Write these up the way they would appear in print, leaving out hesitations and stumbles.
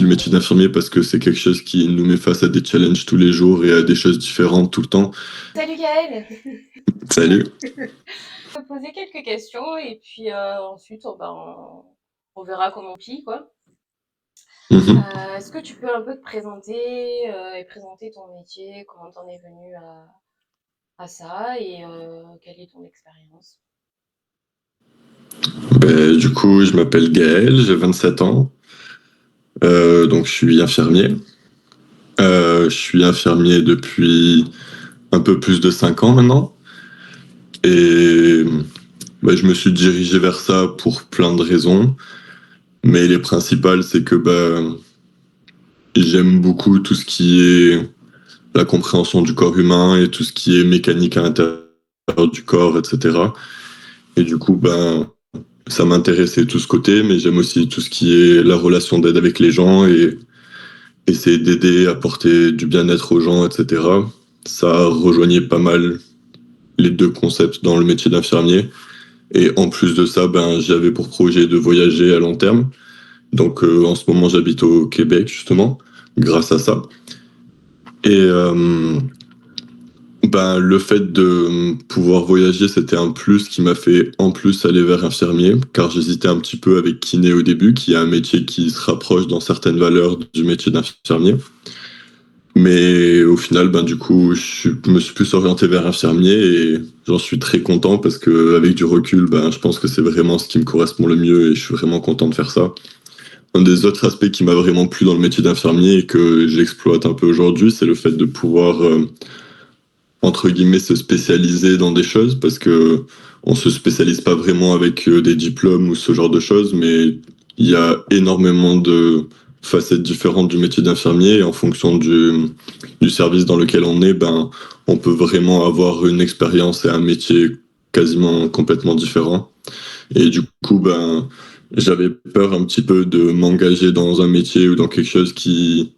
le métier d'infirmier parce que c'est quelque chose qui nous met face à des challenges tous les jours et à des choses différentes tout le temps. Salut Gaël. Salut. Je vais poser quelques questions et puis ensuite on verra comment on plie quoi. Mhm. Est-ce que tu peux un peu te présenter et présenter ton métier, comment t'en es venu à ça et quelle est ton expérience? Du coup, je m'appelle Gaël, j'ai 27 ans, donc je suis infirmier. Je suis infirmier depuis un peu plus de 5 ans maintenant. Et je me suis dirigé vers ça pour plein de raisons. Mais les principales, c'est que j'aime beaucoup tout ce qui est la compréhension du corps humain et tout ce qui est mécanique à l'intérieur du corps, etc. Et du coup, ça m'intéressait tout ce côté, mais j'aime aussi tout ce qui est la relation d'aide avec les gens et essayer d'aider, apporter du bien-être aux gens, etc. Ça rejoignait pas mal les deux concepts dans le métier d'infirmier. Et en plus de ça, j'avais pour projet de voyager à long terme. Donc en ce moment, j'habite au Québec, justement, grâce à ça. Et le fait de pouvoir voyager, c'était un plus qui m'a fait en plus aller vers infirmier, car j'hésitais un petit peu avec kiné au début, qui est un métier qui se rapproche dans certaines valeurs du métier d'infirmier. Mais au final, du coup, me suis plus orienté vers infirmier et j'en suis très content parce que avec du recul, je pense que c'est vraiment ce qui me correspond le mieux et je suis vraiment content de faire ça. Un des autres aspects qui m'a vraiment plu dans le métier d'infirmier et que j'exploite un peu aujourd'hui, c'est le fait de pouvoir entre guillemets se spécialiser dans des choses parce que on se spécialise pas vraiment avec des diplômes ou ce genre de choses, mais il y a énormément de facettes différentes du métier d'infirmier et en fonction du service dans lequel on est, on peut vraiment avoir une expérience et un métier quasiment complètement différent. Et du coup, j'avais peur un petit peu de m'engager dans un métier ou dans quelque chose qui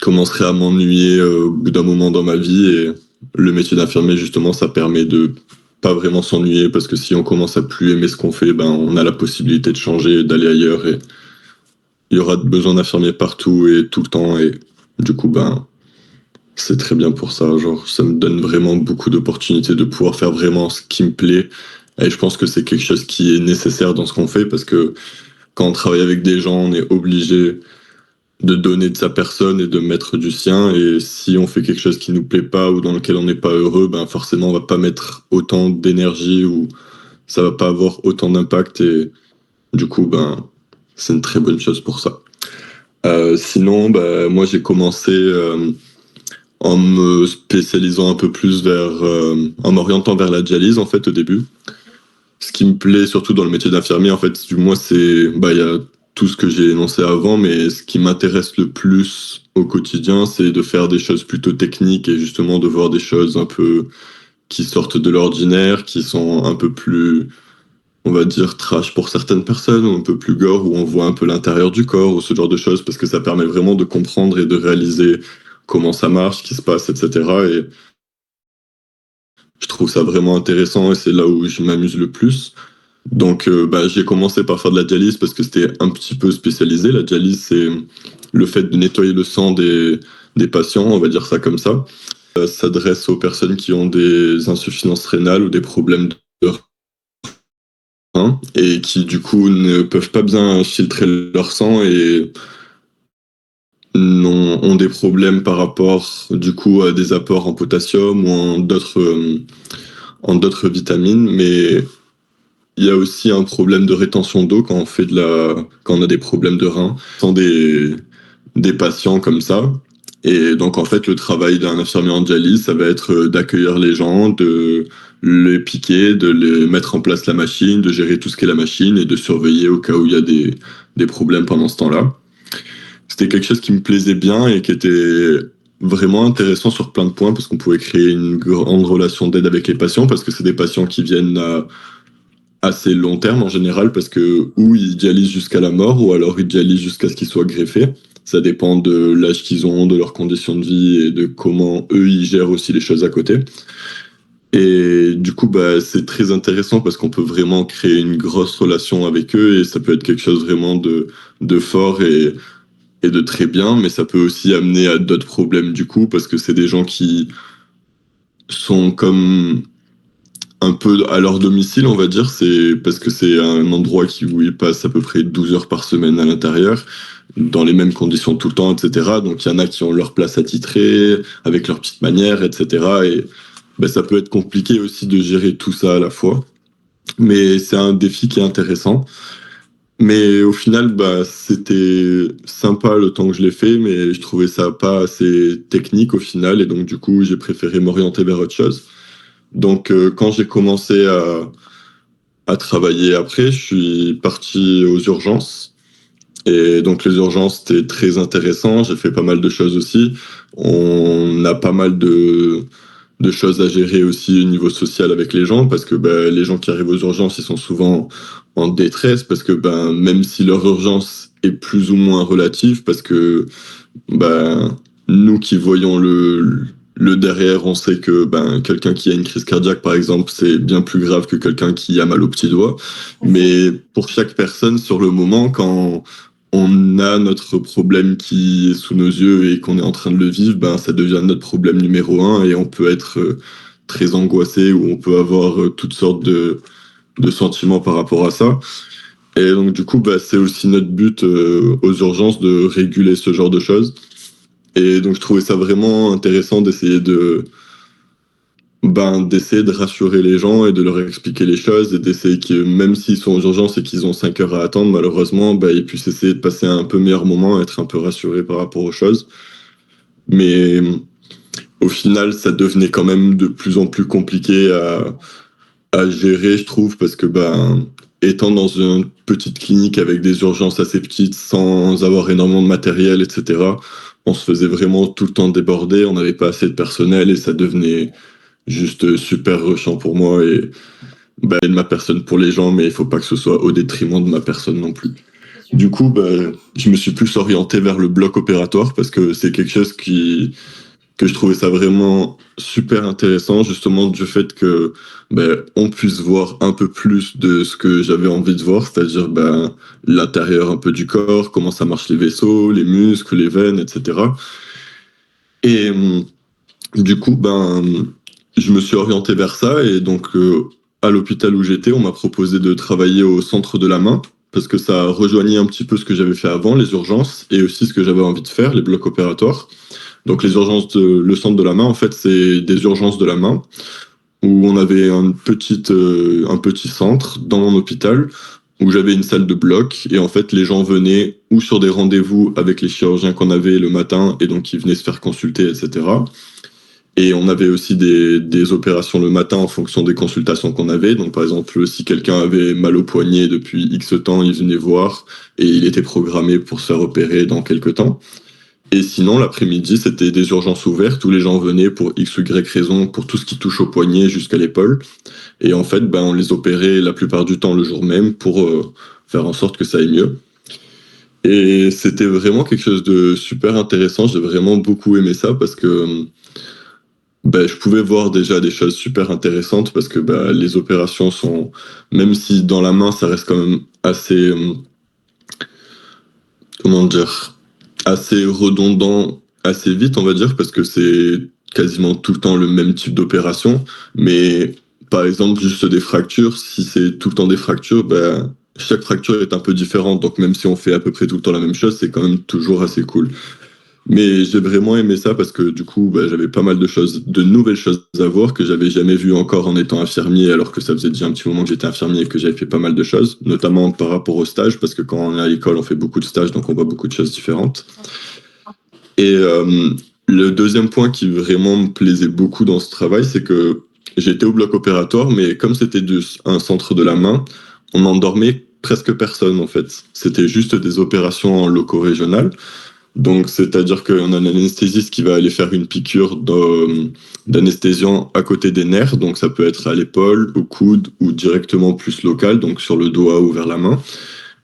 commencerait à m'ennuyer au bout d'un moment dans ma vie. Et le métier d'infirmier, justement, ça permet de pas vraiment s'ennuyer parce que si on commence à plus aimer ce qu'on fait, on a la possibilité de changer, d'aller ailleurs et il y aura besoin d'infirmiers partout et tout le temps. Et du coup, c'est très bien pour ça. Genre, ça me donne vraiment beaucoup d'opportunités de pouvoir faire vraiment ce qui me plaît. Et je pense que c'est quelque chose qui est nécessaire dans ce qu'on fait parce que quand on travaille avec des gens, on est obligé de donner de sa personne et de mettre du sien. Et si on fait quelque chose qui nous plaît pas ou dans lequel on n'est pas heureux, forcément on va pas mettre autant d'énergie ou ça va pas avoir autant d'impact. Et du coup, c'est une très bonne chose pour ça. Sinon, moi j'ai commencé en me spécialisant un peu plus en m'orientant vers la dialyse en fait au début. Ce qui me plaît surtout dans le métier d'infirmier, en fait, du moins, il y a tout ce que j'ai énoncé avant, mais ce qui m'intéresse le plus au quotidien, c'est de faire des choses plutôt techniques et justement de voir des choses un peu qui sortent de l'ordinaire, qui sont un peu plus, on va dire, trash pour certaines personnes, ou un peu plus gore, où on voit un peu l'intérieur du corps, ou ce genre de choses, parce que ça permet vraiment de comprendre et de réaliser comment ça marche, ce qui se passe, etc. Et je trouve ça vraiment intéressant et c'est là où je m'amuse le plus. Donc, j'ai commencé par faire de la dialyse parce que c'était un petit peu spécialisé. La dialyse, c'est le fait de nettoyer le sang des patients, on va dire ça comme ça. Ça s'adresse aux personnes qui ont des insuffisances rénales ou des problèmes de rein et qui, du coup, ne peuvent pas bien filtrer leur sang et ont des problèmes par rapport, du coup, à des apports en potassium ou en d'autres vitamines. Mais il y a aussi un problème de rétention d'eau quand on a des problèmes de reins. Sans des patients comme ça. Et donc, en fait, le travail d'un infirmier en dialyse, ça va être d'accueillir les gens, de les piquer, de les mettre en place la machine, de gérer tout ce qu'est la machine et de surveiller au cas où il y a des problèmes pendant ce temps-là. C'était quelque chose qui me plaisait bien et qui était vraiment intéressant sur plein de points parce qu'on pouvait créer une grande relation d'aide avec les patients parce que c'est des patients qui viennent à assez long terme en général parce que ou ils dialysent jusqu'à la mort ou alors ils dialysent jusqu'à ce qu'ils soient greffés. Ça dépend de l'âge qu'ils ont, de leurs conditions de vie et de comment eux ils gèrent aussi les choses à côté. Et du coup, bah, c'est très intéressant parce qu'on peut vraiment créer une grosse relation avec eux et ça peut être quelque chose vraiment de fort et de très bien, mais ça peut aussi amener à d'autres problèmes du coup parce que c'est des gens qui sont comme un peu à leur domicile, on va dire. C'est parce que c'est un endroit où ils passent à peu près 12 heures par semaine à l'intérieur, dans les mêmes conditions tout le temps, etc. Donc il y en a qui ont leur place attitrée, avec leurs petites manières, etc. Et ben, ça peut être compliqué aussi de gérer tout ça à la fois. Mais c'est un défi qui est intéressant. Mais au final, bah, c'était sympa le temps que je l'ai fait, mais je trouvais ça pas assez technique au final. Et donc, du coup, j'ai préféré m'orienter vers autre chose. Donc, quand j'ai commencé à travailler après, je suis parti aux urgences. Et donc, les urgences, c'était très intéressant. J'ai fait pas mal de choses aussi. On a pas mal de choses à gérer aussi au niveau social avec les gens, parce que ben, les gens qui arrivent aux urgences, ils sont souvent en détresse, parce que ben, même si leur urgence est plus ou moins relative, parce que ben, nous qui voyons le derrière, on sait que ben, quelqu'un qui a une crise cardiaque, par exemple, c'est bien plus grave que quelqu'un qui a mal au petit doigt. Mais pour chaque personne, sur le moment, quand on a notre problème qui est sous nos yeux et qu'on est en train de le vivre, ben, ça devient notre problème numéro un et on peut être très angoissé ou on peut avoir toutes sortes de sentiments par rapport à ça. Et donc, du coup, bah, c'est aussi notre but aux urgences de réguler ce genre de choses. Et donc, je trouvais ça vraiment intéressant d'essayer de rassurer les gens et de leur expliquer les choses et d'essayer que même s'ils sont aux urgences et qu'ils ont 5 heures à attendre, malheureusement, bah, ils puissent essayer de passer un peu meilleur moment, être un peu rassurés par rapport aux choses. Mais au final, ça devenait quand même de plus en plus compliqué à gérer, je trouve, parce que étant dans une petite clinique avec des urgences assez petites, sans avoir énormément de matériel, etc., on se faisait vraiment tout le temps déborder, on n'avait pas assez de personnel et ça devenait juste super rushant pour moi et de ma personne pour les gens, mais il faut pas que ce soit au détriment de ma personne non plus. Du coup, je me suis plus orienté vers le bloc opératoire parce que c'est quelque chose que je trouvais ça vraiment super intéressant, justement du fait que on puisse voir un peu plus de ce que j'avais envie de voir, c'est-à-dire l'intérieur un peu du corps, comment ça marche les vaisseaux, les muscles, les veines, etc. Et du coup, je me suis orienté vers ça et donc à l'hôpital où j'étais, on m'a proposé de travailler au centre de la main parce que ça rejoignait un petit peu ce que j'avais fait avant, les urgences, et aussi ce que j'avais envie de faire, les blocs opératoires. Donc les urgences, le centre de la main, en fait, c'est des urgences de la main où on avait un petit centre dans mon hôpital où j'avais une salle de bloc et en fait les gens venaient ou sur des rendez-vous avec les chirurgiens qu'on avait le matin et donc ils venaient se faire consulter, etc. Et on avait aussi des opérations le matin en fonction des consultations qu'on avait. Donc, par exemple, si quelqu'un avait mal au poignet depuis X temps, il venait voir et il était programmé pour se faire opérer dans quelques temps. Et sinon, l'après-midi, c'était des urgences ouvertes où les gens venaient pour X ou Y raison, pour tout ce qui touche au poignet jusqu'à l'épaule. Et en fait, on les opérait la plupart du temps le jour même pour faire en sorte que ça aille mieux. Et c'était vraiment quelque chose de super intéressant. J'ai vraiment beaucoup aimé ça parce que je pouvais voir déjà des choses super intéressantes parce que les opérations sont, même si dans la main, ça reste quand même assez, comment dire, assez redondant, assez vite, on va dire, parce que c'est quasiment tout le temps le même type d'opération. Mais par exemple, juste des fractures, si c'est tout le temps des fractures, chaque fracture est un peu différente. Donc même si on fait à peu près tout le temps la même chose, c'est quand même toujours assez cool. Mais j'ai vraiment aimé ça parce que du coup, j'avais pas mal de choses, de nouvelles choses à voir que j'avais jamais vues encore en étant infirmier, alors que ça faisait déjà un petit moment que j'étais infirmier et que j'avais fait pas mal de choses, notamment par rapport au stage, parce que quand on est à l'école, on fait beaucoup de stages, donc on voit beaucoup de choses différentes. Et le deuxième point qui vraiment me plaisait beaucoup dans ce travail, c'est que j'étais au bloc opératoire, mais comme c'était un centre de la main, on n'endormait presque personne en fait. C'était juste des opérations en locaux régional. Donc, c'est-à-dire qu'on a un anesthésiste qui va aller faire une piqûre d'anesthésiant à côté des nerfs. Donc, ça peut être à l'épaule, au coude ou directement plus local, donc sur le doigt ou vers la main.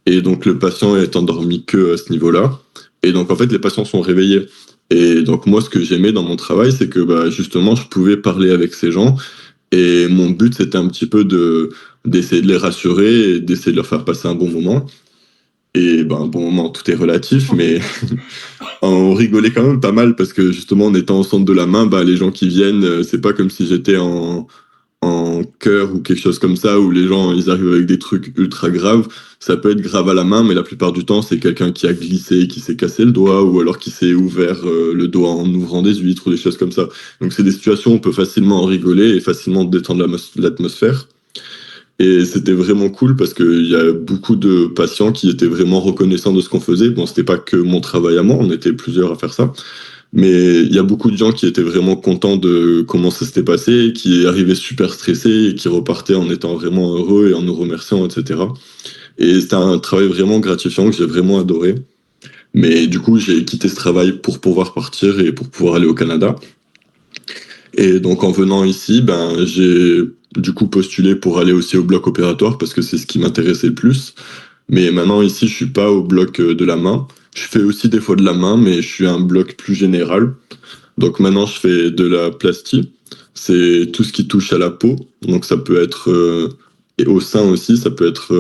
Et donc, le patient est endormi que à ce niveau-là. Et donc, en fait, les patients sont réveillés. Et donc, moi, ce que j'aimais dans mon travail, c'est que justement, je pouvais parler avec ces gens Et mon but, c'était un petit peu d'essayer de les rassurer et d'essayer de leur faire passer un bon moment. Et ben, un bon moment, tout est relatif, mais on rigolait quand même pas mal parce que justement, en étant au centre de la main, bah, les gens qui viennent, c'est pas comme si j'étais en chœur ou quelque chose comme ça, où les gens, ils arrivent avec des trucs ultra graves. Ça peut être grave à la main, mais la plupart du temps, c'est quelqu'un qui a glissé, qui s'est cassé le doigt, ou alors qui s'est ouvert le doigt en ouvrant des huîtres ou des choses comme ça. Donc c'est des situations où on peut facilement en rigoler et facilement détendre l'atmosphère. Et c'était vraiment cool parce qu'il y a beaucoup de patients qui étaient vraiment reconnaissants de ce qu'on faisait. Bon, c'était pas que mon travail à moi, on était plusieurs à faire ça. Mais il y a beaucoup de gens qui étaient vraiment contents de comment ça s'était passé, qui arrivaient super stressés et qui repartaient en étant vraiment heureux et en nous remerciant, etc. Et c'était un travail vraiment gratifiant que j'ai vraiment adoré. Mais du coup, j'ai quitté ce travail pour pouvoir partir et pour pouvoir aller au Canada. Et donc en venant ici, ben, j'ai du coup postulé pour aller aussi au bloc opératoire parce que c'est ce qui m'intéressait le plus. Mais maintenant ici, je suis pas au bloc de la main. Je fais aussi des fois de la main, mais je suis à un bloc plus général. Donc maintenant, je fais de la plastie. C'est tout ce qui touche à la peau. Donc ça peut être et au sein aussi, ça peut être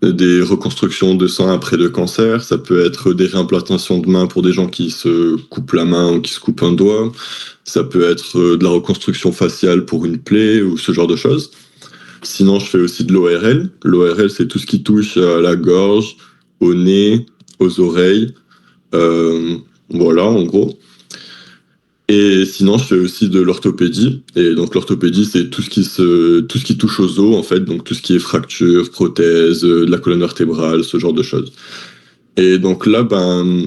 des reconstructions de sein après le cancer. Ça peut être des réimplantations de main pour des gens qui se coupent la main ou qui se coupent un doigt. Ça peut être de la reconstruction faciale pour une plaie ou ce genre de choses. Sinon, je fais aussi de l'ORL. L'ORL, c'est tout ce qui touche à la gorge, au nez, aux oreilles. Euh, voilà, en gros. Et sinon, je fais aussi de l'orthopédie. Et donc, l'orthopédie, c'est tout ce qui touche aux os, en fait. Donc, tout ce qui est fracture, prothèse, de la colonne vertébrale, ce genre de choses. Et donc là, ben,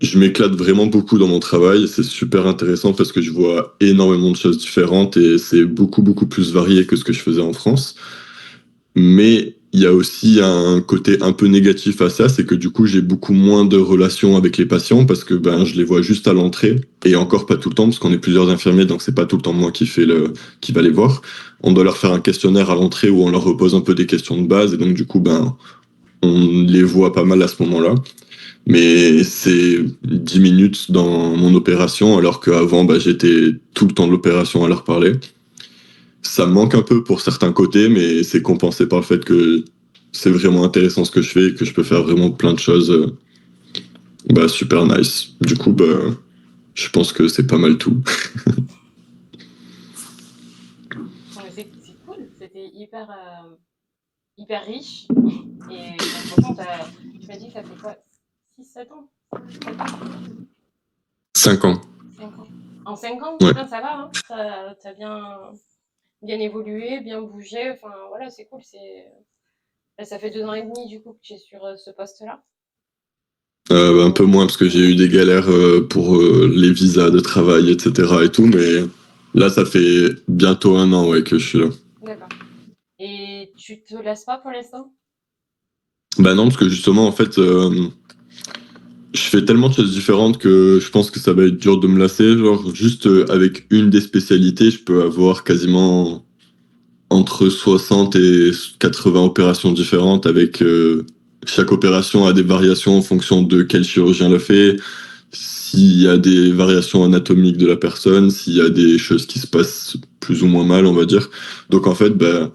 je m'éclate vraiment beaucoup dans mon travail. C'est super intéressant parce que je vois énormément de choses différentes et c'est beaucoup, beaucoup plus varié que ce que je faisais en France. Mais il y a aussi un côté un peu négatif à ça, c'est que du coup, j'ai beaucoup moins de relations avec les patients parce que ben, je les vois juste à l'entrée et encore pas tout le temps parce qu'on est plusieurs infirmiers, donc c'est pas tout le temps moi qui va les voir. On doit leur faire un questionnaire à l'entrée où on leur repose un peu des questions de base et donc du coup, ben, on les voit pas mal à ce moment-là. Mais c'est 10 minutes dans mon opération alors qu'avant, ben, j'étais tout le temps de l'opération à leur parler. Ça me manque un peu pour certains côtés, mais c'est compensé par le fait que c'est vraiment intéressant ce que je fais et que je peux faire vraiment plein de choses bah, super nice. Du coup, bah, je pense que c'est pas mal tout. C'est cool, c'était hyper riche. Et bah, franchement, tu m'as dit que ça fait quoi? 6 7 ans? 7 ans? 5 ans. 5 ans. En 5 ans, Ouais. putain, ça va, hein? T'as bien évolué, bien bougé. Enfin, voilà, c'est cool. Là, ça fait 2 ans et demi, du coup, que tu es sur ce poste-là. Un peu moins parce que j'ai eu des galères pour les visas de travail, etc. et tout, mais là, ça fait bientôt 1 an ouais, que je suis là. D'accord. Et tu te lasses pas pour l'instant? Bah non, parce que justement, en fait, je fais tellement de choses différentes que je pense que ça va être dur de me lasser. Genre, juste avec une des spécialités, je peux avoir quasiment entre 60 et 80 opérations différentes avec chaque opération a des variations en fonction de quel chirurgien le fait, s'il y a des variations anatomiques de la personne, s'il y a des choses qui se passent plus ou moins mal, on va dire. Donc en fait, ben,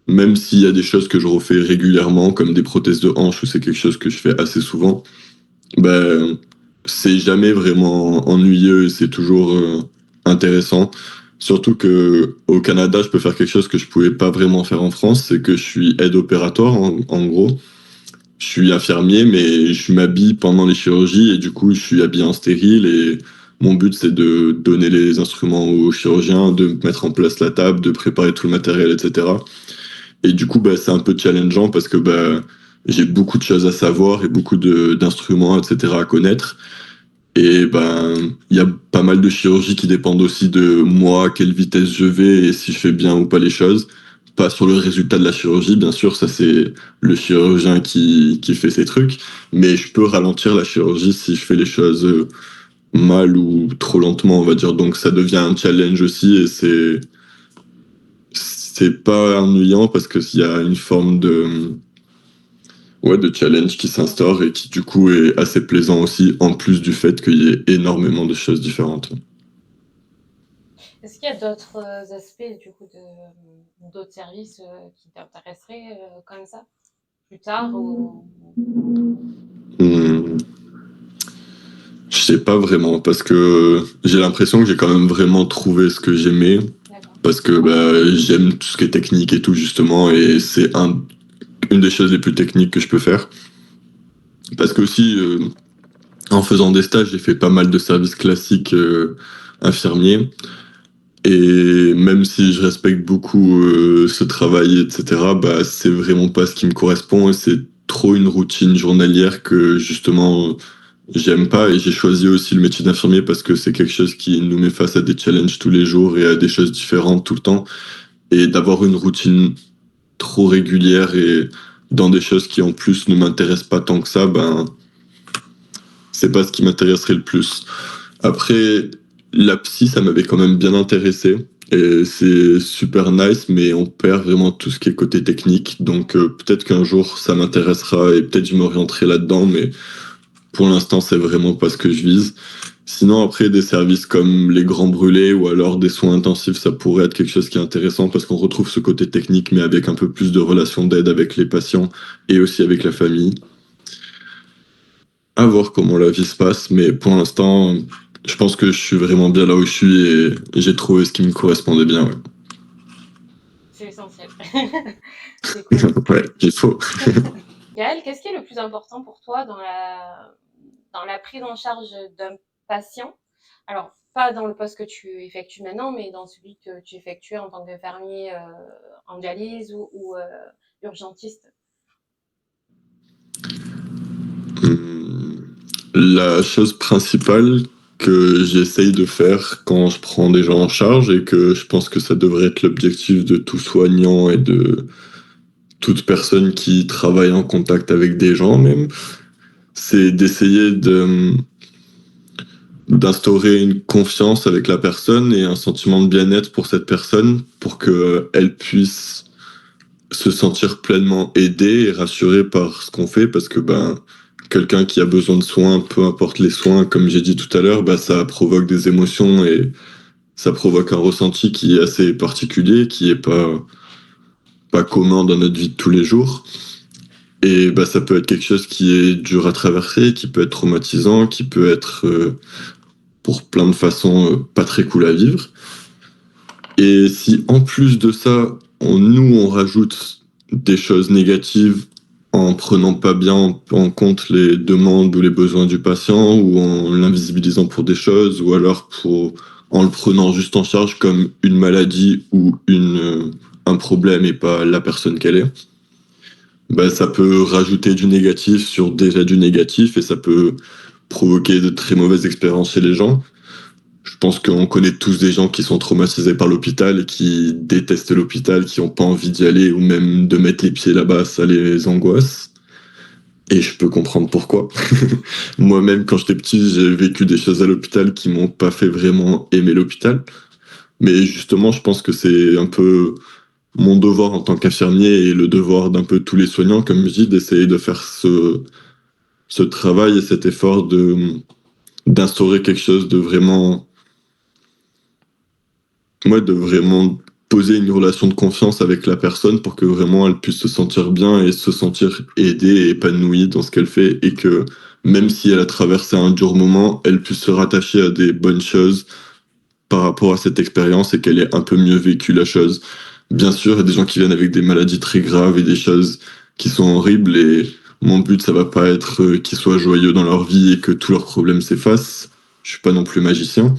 même s'il y a des choses que je refais régulièrement, comme des prothèses de hanche, où c'est quelque chose que je fais assez souvent, ben, c'est jamais vraiment ennuyeux, c'est toujours intéressant. Surtout que au Canada, je peux faire quelque chose que je pouvais pas vraiment faire en France, c'est que je suis aide opératoire en gros. Je suis infirmier, mais je m'habille pendant les chirurgies et du coup, je suis habillé en stérile et mon but c'est de donner les instruments aux chirurgiens, de mettre en place la table, de préparer tout le matériel, etc. Et du coup, bah, c'est un peu challengeant parce que bah, j'ai beaucoup de choses à savoir et beaucoup d'instruments, etc. à connaître. Et ben, il y a pas mal de chirurgies qui dépendent aussi de moi, à quelle vitesse je vais et si je fais bien ou pas les choses. Pas sur le résultat de la chirurgie, bien sûr, ça c'est le chirurgien qui fait ses trucs, mais je peux ralentir la chirurgie si je fais les choses mal ou trop lentement, on va dire. Donc ça devient un challenge aussi et c'est pas ennuyant parce que s'il y a une forme de ouais, de challenge qui s'instaure et qui du coup est assez plaisant aussi, en plus du fait qu'il y ait énormément de choses différentes. Est-ce qu'il y a d'autres aspects du coup d'autres services qui t'intéresseraient comme ça plus tard ou... Hmm, je sais pas vraiment, parce que j'ai l'impression que j'ai quand même vraiment trouvé ce que j'aimais, D'accord. parce que j'aime tout ce qui est technique et tout justement, et c'est une des choses les plus techniques que je peux faire. Parce que aussi, en faisant des stages, j'ai fait pas mal de services classiques infirmiers. Et même si je respecte beaucoup ce travail, etc., c'est vraiment pas ce qui me correspond et c'est trop une routine journalière que justement j'aime pas. Et j'ai choisi aussi le métier d'infirmier parce que c'est quelque chose qui nous met face à des challenges tous les jours et à des choses différentes tout le temps. Et d'avoir une routine trop régulière et dans des choses qui en plus ne m'intéressent pas tant que ça, c'est pas ce qui m'intéresserait le plus. Après, la psy, ça m'avait quand même bien intéressé. Et c'est super nice, mais on perd vraiment tout ce qui est côté technique. Donc peut-être qu'un jour, ça m'intéressera et peut-être je m'orienterai là-dedans, mais pour l'instant, c'est vraiment pas ce que je vise. Sinon, après, des services comme les grands brûlés ou alors des soins intensifs, ça pourrait être quelque chose qui est intéressant parce qu'on retrouve ce côté technique, mais avec un peu plus de relation d'aide avec les patients et aussi avec la famille. À voir comment la vie se passe, mais pour l'instant, je pense que je suis vraiment bien là où je suis et j'ai trouvé ce qui me correspondait bien. Ouais, C'est essentiel. C'est cool. ouais, il faut. Gaël, qu'est-ce qui est le plus important pour toi dans la prise en charge d'un patient? Alors, pas dans le poste que tu effectues maintenant, mais dans celui que tu effectuais en tant qu'infirmier en dialyse ou urgentiste. La chose principale que j'essaye de faire quand je prends des gens en charge et que je pense que ça devrait être l'objectif de tout soignant et de toute personne qui travaille en contact avec des gens même, c'est d'essayer d'instaurer une confiance avec la personne et un sentiment de bien-être pour cette personne pour qu'elle puisse se sentir pleinement aidée et rassurée par ce qu'on fait parce que quelqu'un qui a besoin de soins, peu importe les soins, comme j'ai dit tout à l'heure, ça provoque des émotions et ça provoque un ressenti qui est assez particulier, qui est pas commun dans notre vie de tous les jours. Et ça peut être quelque chose qui est dur à traverser, qui peut être traumatisant, qui peut être pour plein de façons pas très cool à vivre. Et si en plus de ça, on rajoute des choses négatives en prenant pas bien en compte les demandes ou les besoins du patient ou en l'invisibilisant pour des choses ou alors en le prenant juste en charge comme une maladie ou un problème et pas la personne qu'elle est, ça peut rajouter du négatif sur déjà du négatif et ça peut provoquer de très mauvaises expériences chez les gens. Je pense qu'on connaît tous des gens qui sont traumatisés par l'hôpital et qui détestent l'hôpital, qui n'ont pas envie d'y aller ou même de mettre les pieds là-bas, ça les angoisse. Et je peux comprendre pourquoi. Moi-même, quand j'étais petit, j'ai vécu des choses à l'hôpital qui m'ont pas fait vraiment aimer l'hôpital. Mais justement, je pense que c'est un peu mon devoir en tant qu'infirmier et le devoir d'un peu tous les soignants, comme je dis, d'essayer de faire ce travail et cet effort d'instaurer quelque chose de vraiment de vraiment poser une relation de confiance avec la personne pour que vraiment elle puisse se sentir bien et se sentir aidée et épanouie dans ce qu'elle fait et que même si elle a traversé un dur moment, elle puisse se rattacher à des bonnes choses par rapport à cette expérience et qu'elle ait un peu mieux vécu la chose. Bien sûr, il y a des gens qui viennent avec des maladies très graves et des choses qui sont horribles et mon but, ça va pas être qu'ils soient joyeux dans leur vie et que tous leurs problèmes s'effacent. Je suis pas non plus magicien.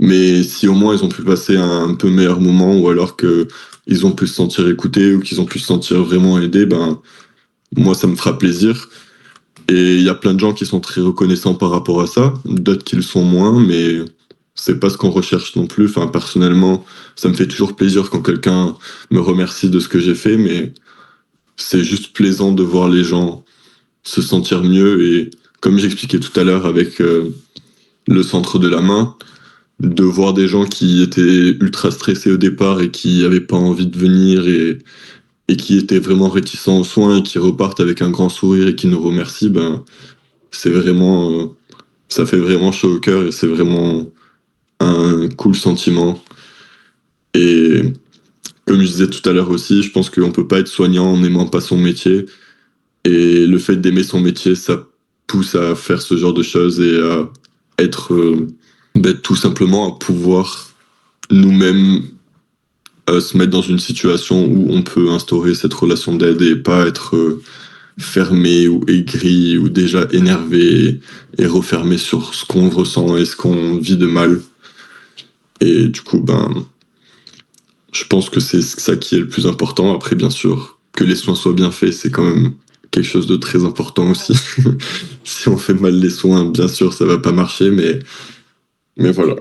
Mais si au moins ils ont pu passer un peu meilleur moment ou alors que ils ont pu se sentir écoutés ou qu'ils ont pu se sentir vraiment aidés, moi ça me fera plaisir. Et il y a plein de gens qui sont très reconnaissants par rapport à ça, d'autres qui le sont moins, mais c'est pas ce qu'on recherche non plus. Enfin, personnellement, ça me fait toujours plaisir quand quelqu'un me remercie de ce que j'ai fait, mais c'est juste plaisant de voir les gens se sentir mieux. Et comme j'expliquais tout à l'heure avec le centre de la main, de voir des gens qui étaient ultra stressés au départ et qui n'avaient pas envie de venir et qui étaient vraiment réticents aux soins et qui repartent avec un grand sourire et qui nous remercient, c'est vraiment, ça fait vraiment chaud au cœur et c'est vraiment un cool sentiment. Et comme je disais tout à l'heure aussi, je pense qu'on peut pas être soignant en n'aimant pas son métier. Et le fait d'aimer son métier, ça pousse à faire ce genre de choses et à être tout simplement à pouvoir nous-mêmes se mettre dans une situation où on peut instaurer cette relation d'aide et pas être fermé ou aigri ou déjà énervé et refermé sur ce qu'on ressent et ce qu'on vit de mal. Et du coup, je pense que c'est ça qui est le plus important. Après, bien sûr, que les soins soient bien faits, c'est quand même quelque chose de très important aussi. Si on fait mal les soins, bien sûr, ça va pas marcher, mais voilà.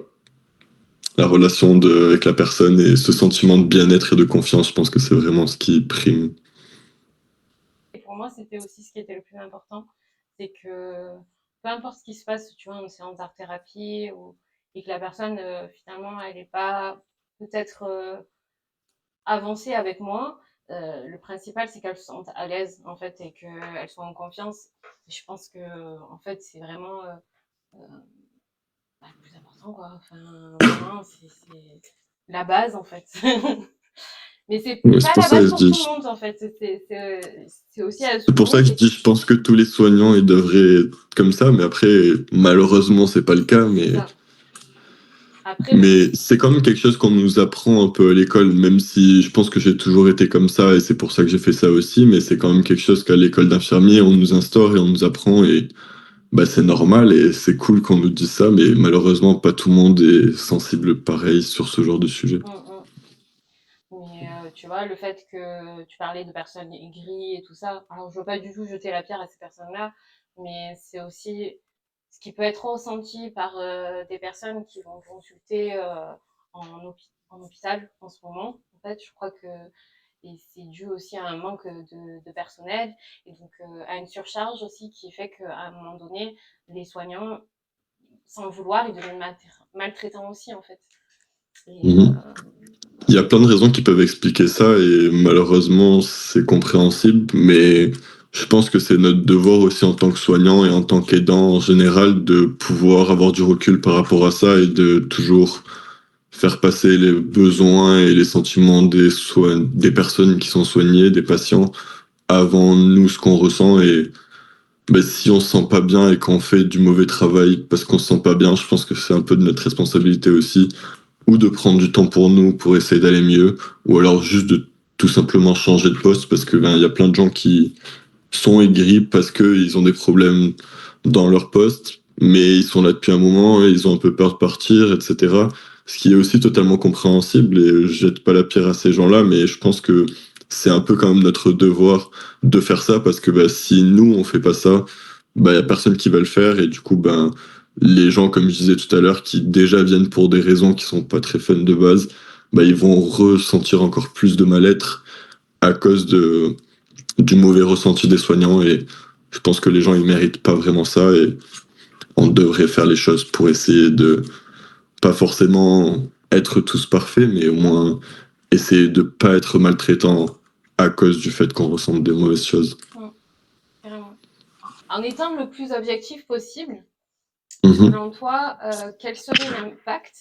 La relation avec la personne et ce sentiment de bien-être et de confiance, je pense que c'est vraiment ce qui prime. Et pour moi, c'était aussi ce qui était le plus important, c'est que peu importe ce qui se passe, tu vois, en séance d'art-thérapie et que la personne, finalement, elle n'est pas peut-être avancée avec moi, le principal, c'est qu'elle se sente à l'aise, en fait, et qu'elle soit en confiance. Je pense que, en fait, c'est vraiment le plus important, quoi. Enfin, vraiment, c'est la base, en fait. Mais c'est Ouais, c'est pas pour la ça que base je pour tout le dis. monde, en fait. C'est aussi à C'est pour souligner. ça que je dis, je pense que tous les soignants, ils devraient être comme ça, mais après, malheureusement, c'est pas le cas, C'est ça. Après, mais c'est quand même quelque chose qu'on nous apprend un peu à l'école, même si je pense que j'ai toujours été comme ça et c'est pour ça que j'ai fait ça aussi, mais c'est quand même quelque chose qu'à l'école d'infirmier, on nous instaure et on nous apprend et c'est normal et c'est cool qu'on nous dise ça, mais malheureusement, pas tout le monde est sensible pareil sur ce genre de sujet. mm, mm. Mais tu vois, le fait que tu parlais de personnes aigries et tout ça, alors je veux pas du tout jeter la pierre à ces personnes-là, mais c'est aussi ce qui peut être ressenti par des personnes qui vont consulter en hôpital en ce moment. En fait, je crois que et c'est dû aussi à un manque de personnel et donc à une surcharge aussi qui fait qu'à un moment donné, les soignants, sans le vouloir, ils deviennent maltraitants aussi en fait. Et Mhm. Il y a plein de raisons qui peuvent expliquer ça et malheureusement c'est compréhensible, mais je pense que c'est notre devoir aussi en tant que soignant et en tant qu'aidant en général de pouvoir avoir du recul par rapport à ça et de toujours faire passer les besoins et les sentiments des personnes qui sont soignées, des patients, avant nous ce qu'on ressent et si on se sent pas bien et qu'on fait du mauvais travail parce qu'on se sent pas bien, je pense que c'est un peu de notre responsabilité aussi ou de prendre du temps pour nous pour essayer d'aller mieux, ou alors juste de tout simplement changer de poste parce que il y a plein de gens qui sont aigris parce qu'ils ont des problèmes dans leur poste, mais ils sont là depuis un moment et ils ont un peu peur de partir, etc. Ce qui est aussi totalement compréhensible et je jette pas la pierre à ces gens-là, mais je pense que c'est un peu quand même notre devoir de faire ça parce que si nous on fait pas ça, y a personne qui va le faire et du coup les gens comme je disais tout à l'heure qui déjà viennent pour des raisons qui sont pas très fun de base, ils vont ressentir encore plus de mal-être à cause du mauvais ressenti des soignants et je pense que les gens ils méritent pas vraiment ça et on devrait faire les choses pour essayer de pas forcément être tous parfaits mais au moins essayer de pas être maltraitant à cause du fait qu'on ressente des mauvaises choses. carrément. En étant le plus objectif possible, Mhm. selon toi, quel serait l'impact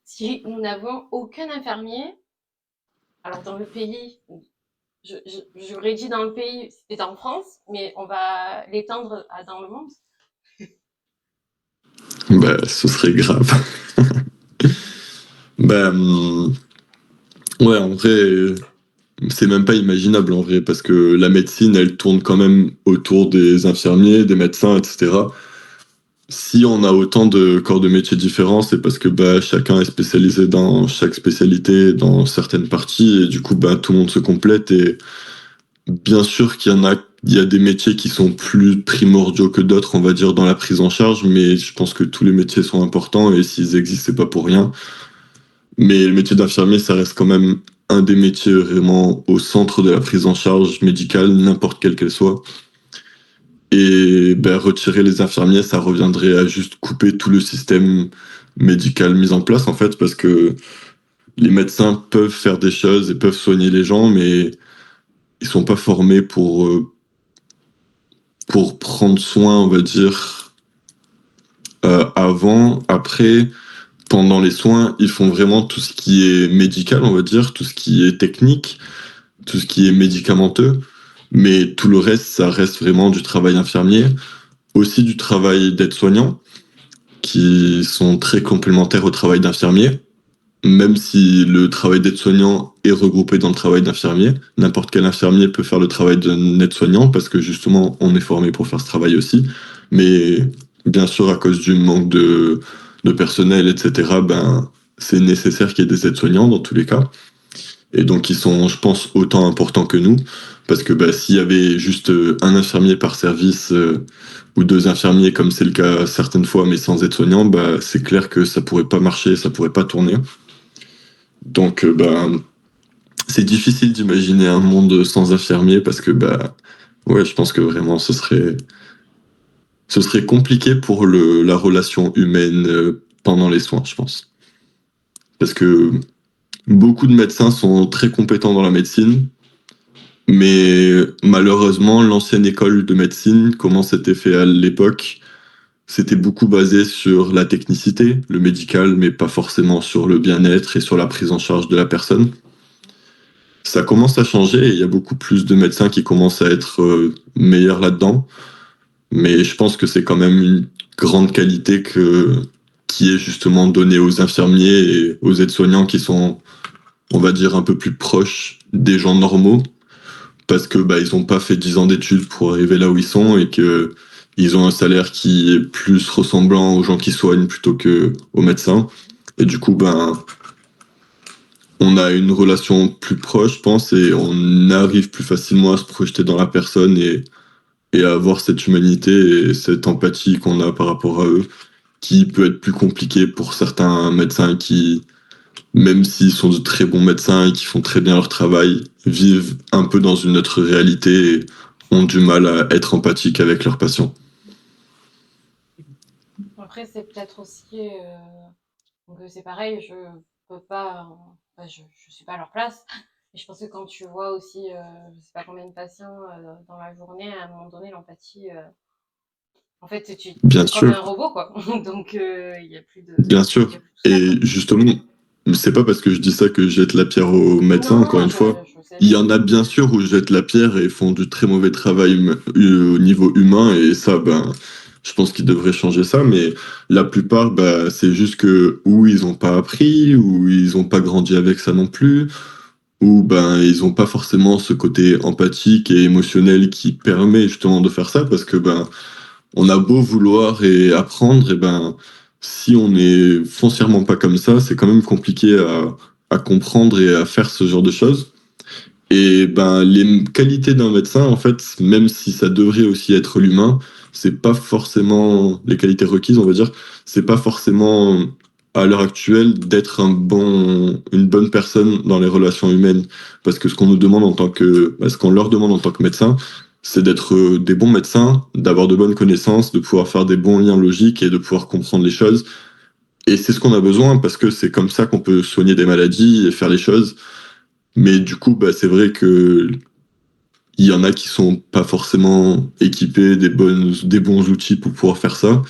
si nous n'avons aucun infirmier? Alors dans le pays, j'aurais dit dans le pays, c'est en France, mais on va l'étendre dans le monde. Ce serait grave. Ouais, en vrai, c'est même pas imaginable en vrai, parce que la médecine, elle tourne quand même autour des infirmiers, des médecins, etc. Si on a autant de corps de métiers différents, c'est parce que chacun est spécialisé dans chaque spécialité, dans certaines parties, et du coup, tout le monde se complète. Et bien sûr il y a des métiers qui sont plus primordiaux que d'autres, on va dire, dans la prise en charge, mais je pense que tous les métiers sont importants, et s'ils existent, c'est pas pour rien. Mais le métier d'infirmier, ça reste quand même un des métiers vraiment au centre de la prise en charge médicale, n'importe quelle qu'elle soit. Et retirer les infirmiers, ça reviendrait à juste couper tout le système médical mis en place, en fait, parce que les médecins peuvent faire des choses et peuvent soigner les gens, mais ils sont pas formés pour prendre soin, on va dire, avant, après, pendant les soins, ils font vraiment tout ce qui est médical, on va dire, tout ce qui est technique, tout ce qui est médicamenteux, mais tout le reste, ça reste vraiment du travail infirmier, aussi du travail d'aide-soignant, qui sont très complémentaires au travail d'infirmier, même si le travail d'aide-soignant est regroupé dans le travail d'infirmier. N'importe quel infirmier peut faire le travail d'un aide-soignant parce que justement, on est formé pour faire ce travail aussi. Mais bien sûr, à cause du manque de personnel, etc., ben, c'est nécessaire qu'il y ait des aides-soignants dans tous les cas. Et donc, ils sont, je pense, autant importants que nous. Parce que bah, s'il y avait juste un infirmier par service ou deux infirmiers, comme c'est le cas certaines fois, mais sans aide-soignant, bah, c'est clair que ça pourrait pas marcher, ça pourrait pas tourner. Donc, bah, c'est difficile d'imaginer un monde sans infirmiers parce que, bah, ouais, je pense que vraiment ce serait compliqué pour la relation humaine pendant les soins, je pense. Parce que beaucoup de médecins sont très compétents dans la médecine, mais malheureusement, l'ancienne école de médecine, comment c'était fait à l'époque, c'était beaucoup basé sur la technicité, le médical, mais pas forcément sur le bien-être et sur la prise en charge de la personne. Ça commence à changer et il y a beaucoup plus de médecins qui commencent à être meilleurs là-dedans. Mais je pense que c'est quand même une grande qualité qui est justement donnée aux infirmiers et aux aides-soignants qui sont, on va dire, un peu plus proches des gens normaux parce que bah, ils n'ont pas fait 10 ans d'études pour arriver là où ils sont et que ils ont un salaire qui est plus ressemblant aux gens qui soignent plutôt que aux médecins. Et du coup, ben, on a une relation plus proche, je pense, et on arrive plus facilement à se projeter dans la personne et à avoir cette humanité et cette empathie qu'on a par rapport à eux, qui peut être plus compliqué pour certains médecins qui, même s'ils sont de très bons médecins et qui font très bien leur travail, vivent un peu dans une autre réalité et ont du mal à être empathiques avec leurs patients. Après, c'est peut-être aussi, donc c'est pareil, je peux pas, enfin, je suis pas à leur place. Et je pense que quand tu vois aussi, je sais pas combien de patients dans la journée, à un moment donné, l'empathie, en fait, Bien c'est comme un sûr, robot, quoi. Donc, il y a plus bien il y sûr. a plus tout ça, Et quoi. justement, c'est pas parce que je dis ça que je jette la pierre aux médecins, encore Non, une fois. je sais Il y bien. en a bien sûr où je jette la pierre et font du très mauvais travail au niveau humain, et ça, ben, je pense qu'ils devraient changer ça, mais la plupart, bah, c'est juste que ou ils ont pas appris, ou ils ont pas grandi avec ça non plus, ou ben, ils ont pas forcément ce côté empathique et émotionnel qui permet justement de faire ça, parce que ben, on a beau vouloir et apprendre, et ben, si on est foncièrement pas comme ça, c'est quand même compliqué à comprendre et à faire ce genre de choses. Et ben, les qualités d'un médecin, en fait, même si ça devrait aussi être l'humain, c'est pas forcément les qualités requises, on va dire, c'est pas forcément à l'heure actuelle d'être une bonne personne dans les relations humaines. Parce que ce qu'on nous demande en tant que, ce qu'on leur demande en tant que médecin, c'est d'être des bons médecins, d'avoir de bonnes connaissances, de pouvoir faire des bons liens logiques et de pouvoir comprendre les choses. Et c'est ce qu'on a besoin parce que c'est comme ça qu'on peut soigner des maladies et faire les choses. Mais du coup, bah, c'est vrai que il y en a qui sont pas forcément équipés des bons outils pour pouvoir faire ça.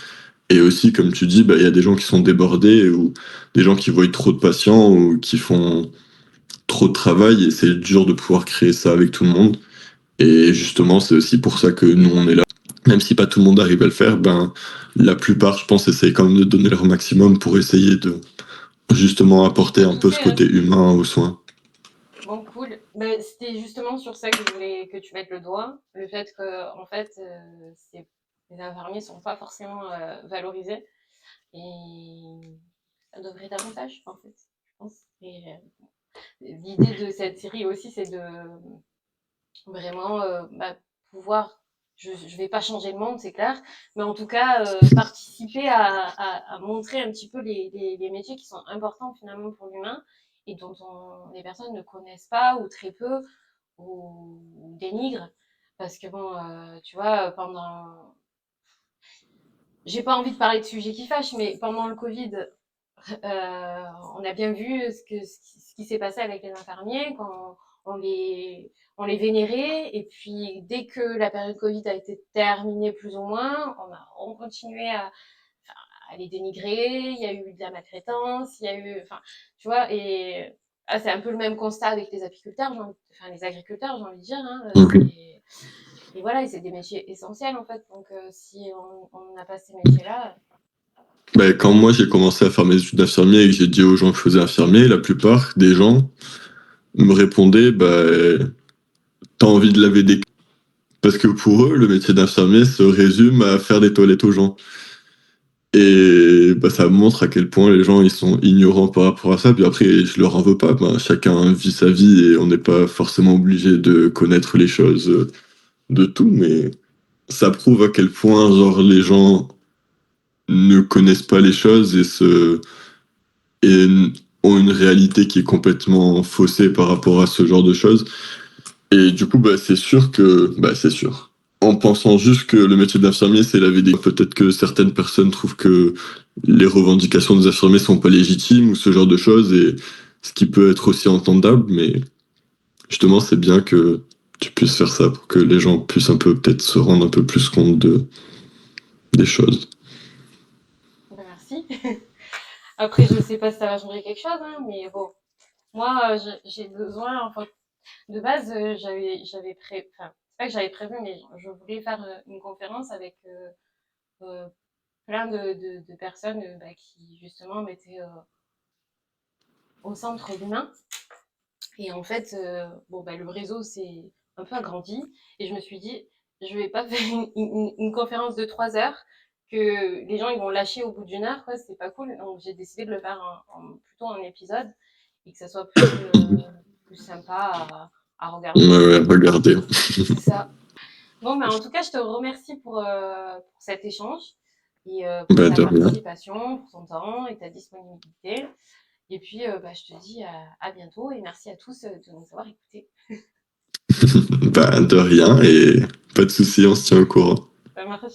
Et aussi, comme tu dis, bah, il y a des gens qui sont débordés ou des gens qui voient trop de patients ou qui font trop de travail et c'est dur de pouvoir créer ça avec tout le monde. Et justement, c'est aussi pour ça que nous, on est là. Même si pas tout le monde arrive à le faire, ben, la plupart, je pense, essayent quand même de donner leur maximum pour essayer de justement apporter Faut un peu ce pousser, hein. côté humain aux soins. Bon, cool. Ben, c'était justement sur ça que je voulais que tu mettes le doigt. Le fait que, en fait, les infirmiers sont pas forcément valorisés. Et ça devrait être davantage, en fait, je pense. Et l'idée de cette série aussi, c'est de vraiment bah, pouvoir, je vais pas changer le monde, c'est clair, mais en tout cas, participer à montrer un petit peu les métiers qui sont importants finalement pour l'humain et dont les personnes ne connaissent pas ou très peu ou dénigrent. Parce que bon, tu vois, j'ai pas envie de parler de sujets qui fâchent, mais pendant le Covid, on a bien vu ce qui s'est passé avec les infirmiers quand on les, on les vénérait. Et puis, dès que la période Covid a été terminée, plus ou moins, on continuait elle est dénigrée, il y a eu de la maltraitance, il y a eu, enfin, tu vois, et c'est un peu le même constat avec les apiculteurs, enfin les agriculteurs, j'ai envie de dire, hein, Mhm. et voilà, et c'est des métiers essentiels en fait, donc si on n'a pas ces métiers-là, Ben, quand moi j'ai commencé à faire mes études d'infirmier et que j'ai dit aux gens que je faisais infirmier, la plupart des gens me répondaient t'as envie de laver des... Parce que pour eux, le métier d'infirmier se résume à faire des toilettes aux gens. Et ça montre à quel point les gens ils sont ignorants par rapport à ça. Puis après, je leur en veux pas. Chacun vit sa vie et on n'est pas forcément obligé de connaître les choses de tout. Mais ça prouve à quel point genre, les gens ne connaissent pas les choses et ont une réalité qui est complètement faussée par rapport à ce genre de choses. Et du coup, c'est sûr que... c'est sûr. En pensant juste que le métier d'infirmier, c'est laver des... Peut-être que certaines personnes trouvent que les revendications des infirmiers sont pas légitimes ou ce genre de choses, et ce qui peut être aussi entendable, mais justement, c'est bien que tu puisses faire ça pour que les gens puissent un peu peut-être se rendre un peu plus compte des choses. ben merci. Après, je sais pas si ça va changer quelque chose, hein, mais bon, moi, j'ai besoin, enfin, de base, enfin, c'est pas que j'avais prévu, mais je voulais faire une conférence avec euh, plein de personnes qui justement mettaient au centre l'humain. Et en fait, le réseau s'est un peu agrandi et je me suis dit, je vais pas faire une conférence de 3 heures que les gens ils vont lâcher au bout d'1 heure, quoi, c'est pas cool. Donc j'ai décidé de le faire plutôt en épisode et que ça soit plus sympa à Ouais, regarder. ouais, regardez. C'est ça. Bon, en tout cas, je te remercie pour cet échange et pour ta De rien. participation, pour ton temps et ta disponibilité. Et puis, je te dis à bientôt et merci à tous de nous avoir écoutés. De rien, et pas de souci, on se tient au courant. Ça marche.